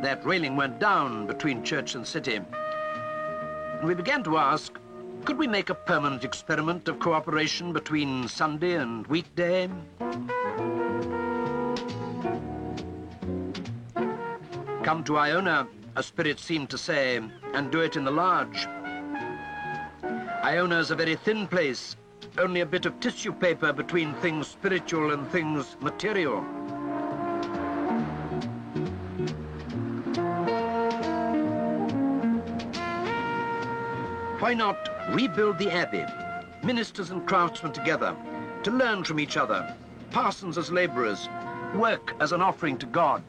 That railing went down between church and city. And we began to ask, could we make a permanent experiment of cooperation between Sunday and weekday? Come to Iona, a spirit seemed to say, and do it in the large. Iona is a very thin place, only a bit of tissue paper between things spiritual and things material. Why not rebuild the abbey, ministers and craftsmen together, to learn from each other, parsons as laborers, work as an offering to God?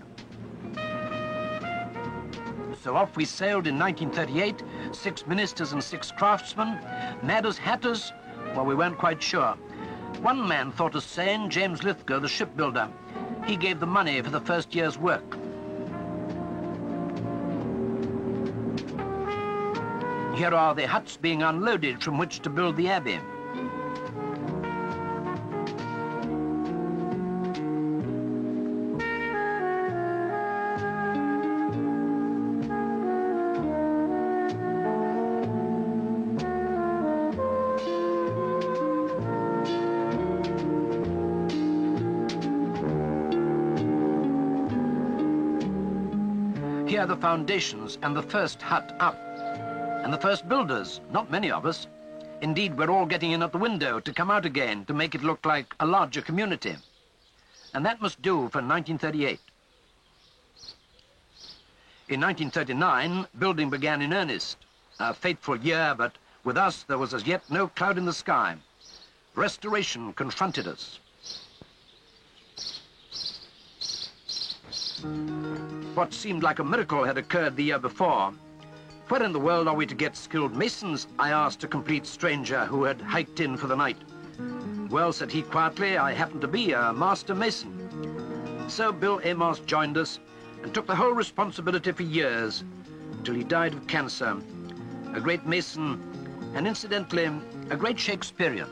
So off we sailed in 1938, 6 ministers and 6 craftsmen, mad as hatters. Well, we weren't quite sure. One man thought us sane, James Lithgow, the shipbuilder. He gave the money for the first year's work. Here are the huts being unloaded from which to build the abbey. Here are the foundations and the first hut up. And the first builders, not many of us. Indeed, we're all getting in at the window to come out again to make it look like a larger community. And that must do for 1938. In 1939, building began in earnest. A fateful year, but with us there was as yet no cloud in the sky. Restoration confronted us. What seemed like a miracle had occurred the year before. Where in the world are we to get skilled masons? I asked a complete stranger who had hiked in for the night. Well, said he quietly, I happen to be a master mason. So Bill Amos joined us and took the whole responsibility for years, till he died of cancer. A great mason, and incidentally, a great Shakespearean.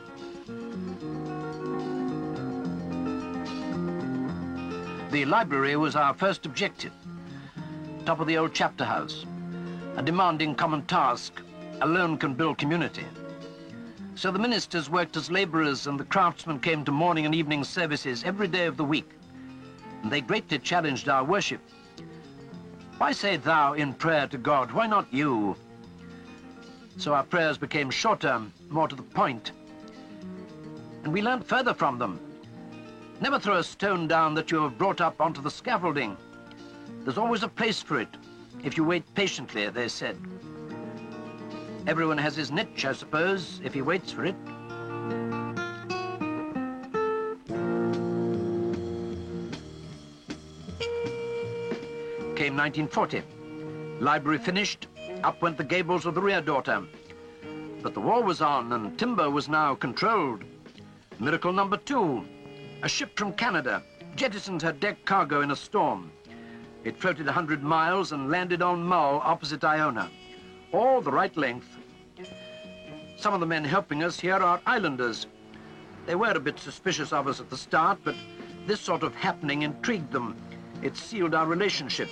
The library was our first objective, top of the old chapter house. A demanding common task, alone can build community. So the ministers worked as laborers and the craftsmen came to morning and evening services every day of the week. And they greatly challenged our worship. Why say thou in prayer to God? Why not you? So our prayers became shorter, more to the point. And we learned further from them. Never throw a stone down that you have brought up onto the scaffolding. There's always a place for it. If you wait patiently, they said. Everyone has his niche, I suppose, if he waits for it. Came 1940. Library finished, up went the gables of the rear daughter. But the war was on and timber was now controlled. Miracle number 2. A ship from Canada jettisoned her deck cargo in a storm. It floated 100 miles and landed on Mull opposite Iona. All the right length. Some of the men helping us here are islanders. They were a bit suspicious of us at the start, but this sort of happening intrigued them. It sealed our relationship.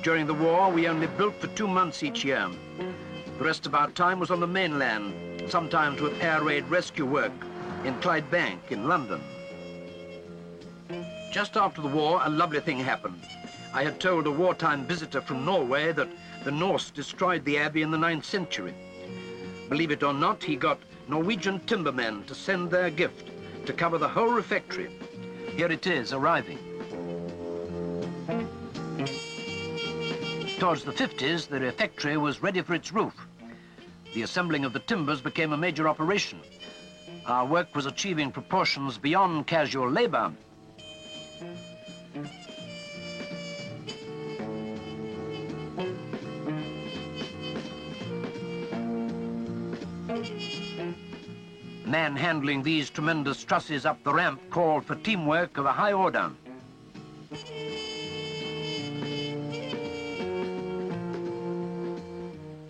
During the war, we only built for 2 months each year. The rest of our time was on the mainland, sometimes with air raid rescue work in Clydebank in London. Just after the war, a lovely thing happened. I had told a wartime visitor from Norway that the Norse destroyed the abbey in the 9th century. Believe it or not, he got Norwegian timbermen to send their gift to cover the whole refectory. Here it is, arriving. Towards the 50s, the refectory was ready for its roof. The assembling of the timbers became a major operation. Our work was achieving proportions beyond casual labor. Man handling these tremendous trusses up the ramp called for teamwork of a high order.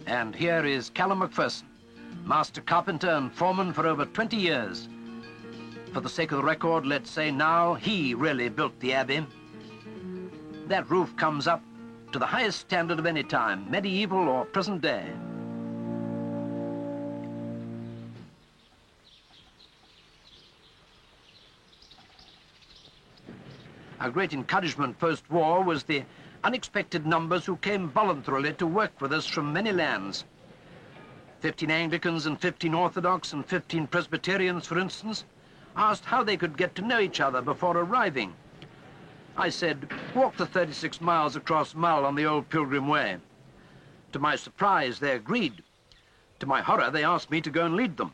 And here is Callum Macpherson, master carpenter and foreman for over 20 years. For the sake of the record, let's say now he really built the abbey. That roof comes up to the highest standard of any time, medieval or present day. Our great encouragement post-war was the unexpected numbers who came voluntarily to work with us from many lands. 15 Anglicans and 15 Orthodox and 15 Presbyterians, for instance, asked how they could get to know each other before arriving. I said, walk the 36 miles across Mull on the old Pilgrim Way. To my surprise, they agreed. To my horror, they asked me to go and lead them.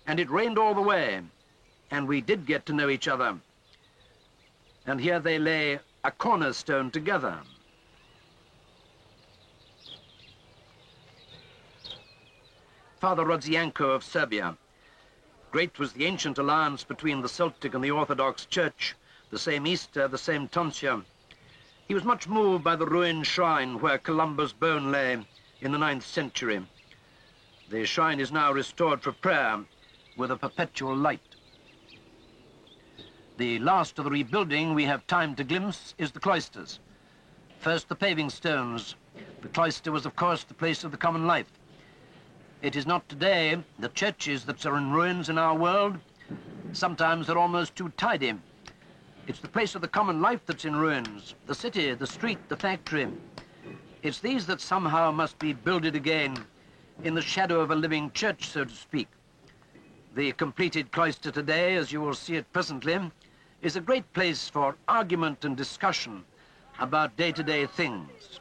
And it rained all the way, and we did get to know each other. And here they lay a cornerstone together. Father Rodzianko of Serbia. Great was the ancient alliance between the Celtic and the Orthodox Church, the same Easter, the same tonsure. He was much moved by the ruined shrine where Columba's bone lay in the 9th century. The shrine is now restored for prayer with a perpetual light. The last of the rebuilding we have time to glimpse is the cloisters. First, the paving stones. The cloister was, of course, the place of the common life. It is not today the churches that are in ruins in our world. Sometimes they're almost too tidy. It's the place of the common life that's in ruins, the city, the street, the factory. It's these that somehow must be builded again in the shadow of a living church, so to speak. The completed cloister today, as you will see it presently, is a great place for argument and discussion about day-to-day things.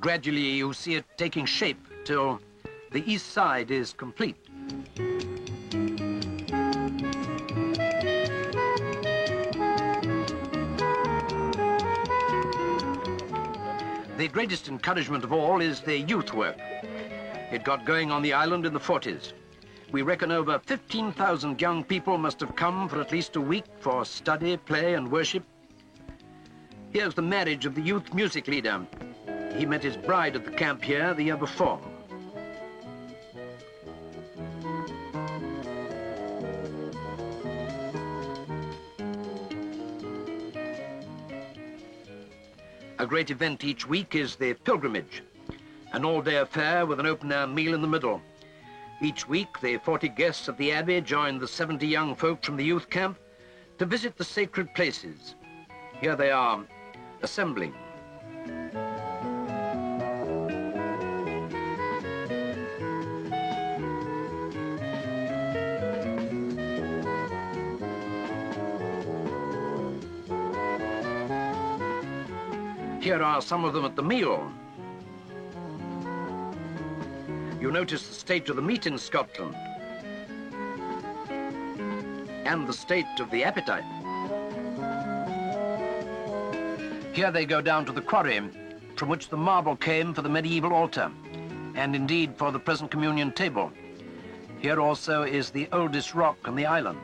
Gradually, you see it taking shape till the east side is complete. The greatest encouragement of all is the youth work. It got going on the island in the 40s. We reckon over 15,000 young people must have come for at least a week for study, play, and worship. Here's the marriage of the youth music leader. He met his bride at the camp here the year before. A great event each week is the pilgrimage, an all-day affair with an open-air meal in the middle. Each week, the 40 guests at the Abbey join the 70 young folk from the youth camp to visit the sacred places. Here they are, assembling. Here are some of them at the meal. You notice the state of the meat in Scotland and the state of the appetite. Here they go down to the quarry from which the marble came for the medieval altar and indeed for the present communion table. Here also is the oldest rock on the island.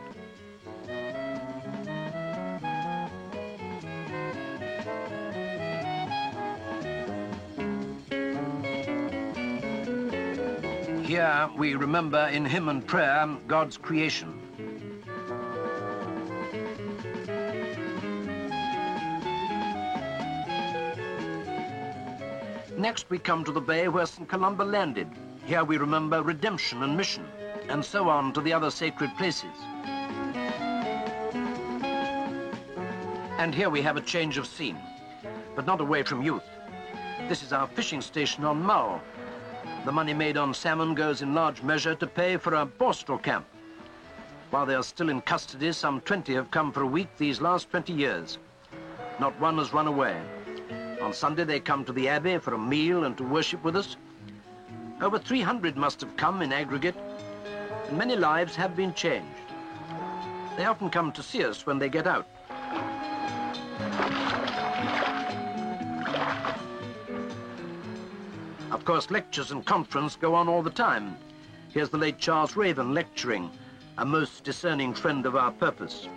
Here we remember in hymn and prayer God's creation. Next we come to the bay where St. Columba landed. Here we remember redemption and mission, and so on to the other sacred places. And here we have a change of scene, but not away from youth. This is our fishing station on Mull. The money made on salmon goes in large measure to pay for a borstal camp. While they are still in custody, some 20 have come for a week these last 20 years. Not one has run away. On Sunday they come to the Abbey for a meal and to worship with us. Over 300 must have come in aggregate, and many lives have been changed. They often come to see us when they get out. Of course, lectures and conference go on all the time. Here's the late Charles Raven lecturing, a most discerning friend of our purpose.